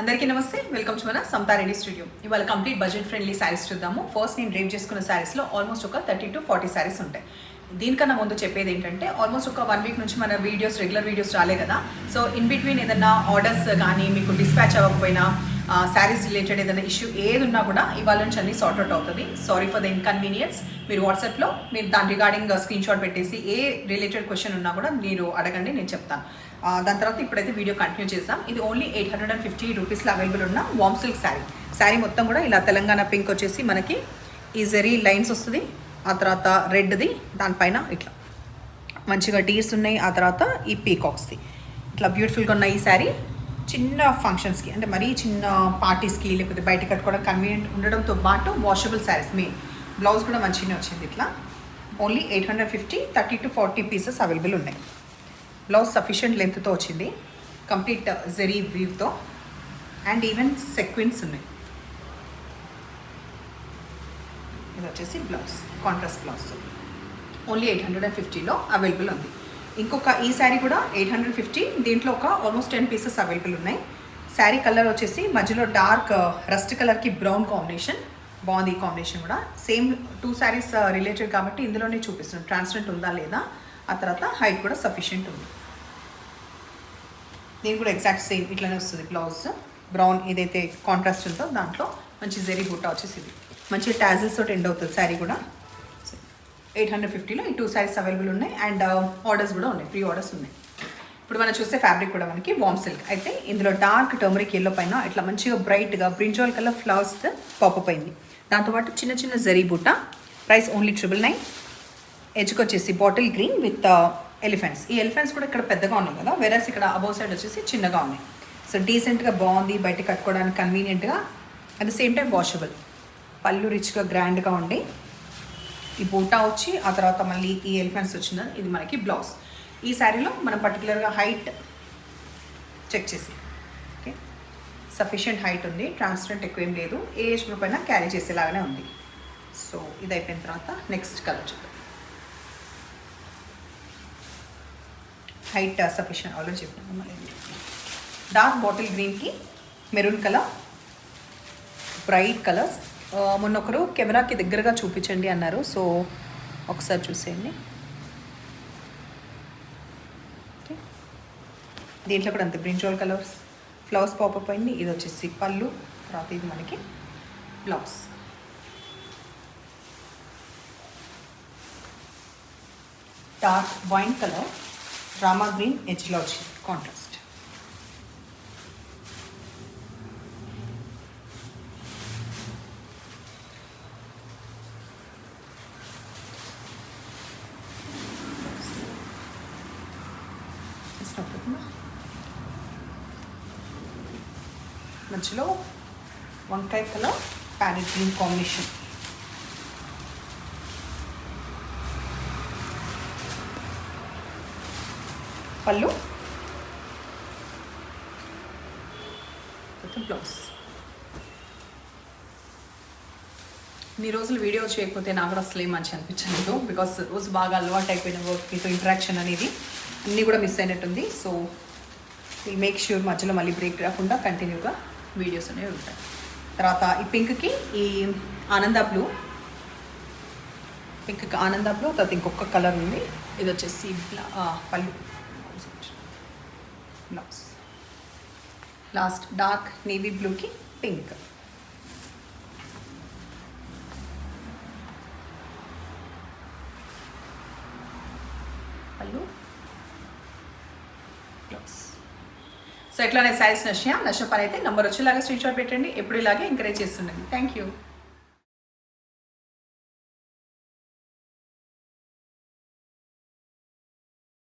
అందరికీ నమస్తే, welcome to మన సమతా రెడ్డి స్టూడియో. ఇవాళ కంప్లీట్ బడ్జెట్ ఫ్రెండ్లీ శారీస్ చూద్దాము. ఫస్ట్ నేను డ్రేప్ చేసుకున్న శారీస్లో ఆల్మోస్ట్ ఒక 30 to 40 శారీస్ ఉంటాయి. దీనికన్నా ముందు చెప్పేది ఏంటంటే ఆల్మోస్ట్ ఒక 1 వీక్ నుంచి మన రెగ్యులర్ వీడియోస్ రాలే కదా. సో ఇన్ బిట్వీన్ ఏదైనా ఆర్డర్స్ కానీ మీకు డిస్పాచ్ అవ్వకపోయినా శారీస్ రిలేటెడ్ ఏదైనా ఇష్యూ ఏది ఉన్నా కూడా ఇవాళ నుంచి అన్ని సార్ట్అవుట్ అవుతుంది. Sorry for the inconvenience. మీరు వాట్సాప్లో మీరు దాని రిగార్డింగ్ స్క్రీన్ షాట్ పెట్టేసి ఏ రిలేటెడ్ క్వశ్చన్ ఉన్నా కూడా మీరు అడగండి, నేను చెప్తాను. దాని తర్వాత ఇప్పుడైతే వీడియో కంటిన్యూ చేద్దాం. ఇది ఓన్లీ 850 రూపీస్లో అవైలబుల్ ఉన్న వామ్ సిల్క్ శారీ మొత్తం కూడా ఇలా తెలంగాణ పింక్ వచ్చేసి మనకి ఈ జరీ లైన్స్ వస్తుంది. ఆ తర్వాత రెడ్ది దానిపైన ఇట్లా మంచిగా డీర్స్ ఉన్నాయి. ఆ తర్వాత ఈ పీకాక్స్ది ఇట్లా బ్యూటిఫుల్గా ఉన్న ఈ శారీ చిన్న ఫంక్షన్స్కి, అంటే మరీ చిన్న పార్టీస్కి లేకపోతే బయట కట్టుకోవడం కన్వీనియంట్ ఉండడంతో పాటు వాషబుల్ శారీస్. మెయిన్ బ్లౌజ్ కూడా మంచిగానే వచ్చింది. ఇట్లా ఓన్లీ 850, 30 to 40 పీసెస్ అవైలబుల్ ఉన్నాయి. బ్లౌజ్ సఫిషియంట్ లెంత్తో వచ్చింది, కంప్లీట్ జరీ వీవ్తో, అండ్ ఈవెన్ సెక్వెన్స్ ఉన్నాయి. ఇది వచ్చేసి బ్లౌజ్, కాంట్రాస్ట్ బ్లౌజ్. ఓన్లీ 850లో అవైలబుల్ ఉంది. ఇంకొక ఈ శారీ కూడా 850, దీంట్లో ఒక ఆల్మోస్ట్ 10 పీసెస్ అవైలబుల్ ఉన్నాయి. శారీ కలర్ వచ్చేసి మధ్యలో డార్క్ రస్ట్ కలర్కి బ్రౌన్ కాంబినేషన్, బాగుంది ఈ కాంబినేషన్ కూడా. సేమ్ 2 శారీస్ రిలేటెడ్ కాబట్టి ఇందులోనే చూపిస్తున్నాను ట్రాన్స్పరెంట్ ఉందా లేదా. ఆ తర్వాత హైట్ కూడా సఫిషియంట్ ఉంది. దీని కూడా ఎగ్జాక్ట్ సేమ్ ఇట్లానే వస్తుంది. బ్లౌజ్ బ్రౌన్ ఏదైతే కాంట్రాస్ట్ ఉందో దాంట్లో మంచి జరీ బూటా వచ్చేసి ఇది మంచి టాజిల్స్ తోటి ఎండ్ అవుతుంది శారీ కూడా. 850లో ఈ 2 శారీస్ అవైలబుల్ ఉన్నాయి. అండ్ ఆర్డర్స్ కూడా ఉన్నాయి, ప్రీ ఆర్డర్స్ ఉన్నాయి. ఇప్పుడు మనం చూసే ఫ్యాబ్రిక్ కూడా మనకి వామ్ సిల్క్. అయితే ఇందులో డార్క్ టర్మరిక్ ఎల్లో పైన ఇట్లా మంచిగా బ్రైట్గా బ్రింజాల్ కలర్ ఫ్లవర్స్ పాపప్ అయింది. దాంతోపాటు చిన్న చిన్న జరీ బూటా. Price only 999. ఎడ్జ్కి వచ్చేసి బాటిల్ గ్రీన్ విత్ ఎలిఫెంట్స్. ఈ ఎలిఫెంట్స్ కూడా ఇక్కడ పెద్దగా ఉన్నాయి కదా, వెరస్ ఇక్కడ అబౌవ్ సైడ్ వచ్చేసి చిన్నగా ఉన్నాయి. సో డీసెంట్గా బాగుంది, బయట కట్టుకోవడానికి కన్వీనియంట్గా, at the same time washable. పళ్ళు రిచ్గా గ్రాండ్గా ఉండి ఈ బూటా వచ్చి ఆ తర్వాత మళ్ళీ ఈ ఎలిఫెంట్స్ వచ్చిందని ఇది మనకి బ్లౌజ్. ఈ శారీలో మనం పర్టికులర్గా హైట్ చెక్ చేసి, ఓకే, సఫిషియంట్ హైట్ ఉంది, ట్రాన్స్పరెంట్ ఎక్కువ ఏం లేదు, ఏ ఏజ్ గ్రూప్ అయినా క్యారీ చేసేలాగానే ఉంది. సో ఇది అయిపోయిన తర్వాత నెక్స్ట్ కలర్ చూద్దాం. హైట్ సఫిషియంట్ ఆల్రెడీ చెప్పాను. మళ్ళీ డార్క్ బాటిల్ గ్రీన్కి మెరూన్ కలర్, బ్రైట్ కలర్స్. మొన్న ఒకరు కెమెరాకి దగ్గరగా చూపించండి అన్నారు, సో ఒకసారి చూసేయండి. ఓకే, దీంట్లో కూడా అంతే బ్రింజాల్ కలర్స్, ఫ్లవర్స్ పాపప్ అయింది. ఇది వచ్చేసి పళ్ళు, తర్వాత ఇది మనకి blouse. Dark wine colour, Rama green ఎడ్జ్లో వచ్చింది కాంట్రాస్ట్. మధ్యలో వంకాయ కలర్ ప్యారెట్ గ్రీన్ కాంబినేషన్. పళ్ళు, బ్లౌజ్. ఈ రోజులు వీడియో చేయకపోతే నాకు కూడా అసలు ఏం మంచి అనిపించలేదు, బికాస్ రోజు బాగా అలవాటు అయిపోయిన వర్క్, మీతో ఇంటరాక్షన్ అనేది అన్నీ కూడా మిస్ అయినట్టుంది. సో విల్ మేక్ ష్యూర్ మధ్యలో మళ్ళీ బ్రేక్ రాకుండా కంటిన్యూగా వీడియోస్ అనేవి ఉంటాయి. తర్వాత ఈ పింక్కి ఈ ఆనంద బ్లూ, పింక్కి ఆనంద బ్లూ. తర్వాత ఇంకొక కలర్ ఉంది, ఇది వచ్చేసి పళ్ళు, బ్లౌజ్. లాస్ట్ డార్క్ నేవీ బ్లూకి పింక్. పళ్ళు, బ్లౌజ్. సో ఎట్లానే శారీస్ నచ్చిన పని అయితే నెంబర్ వచ్చేలాగా స్క్రీన్ షాట్ పెట్టండి. ఎప్పుడు ఇలాగే ఎంకరేజ్ చేస్తుండండి. Thank you.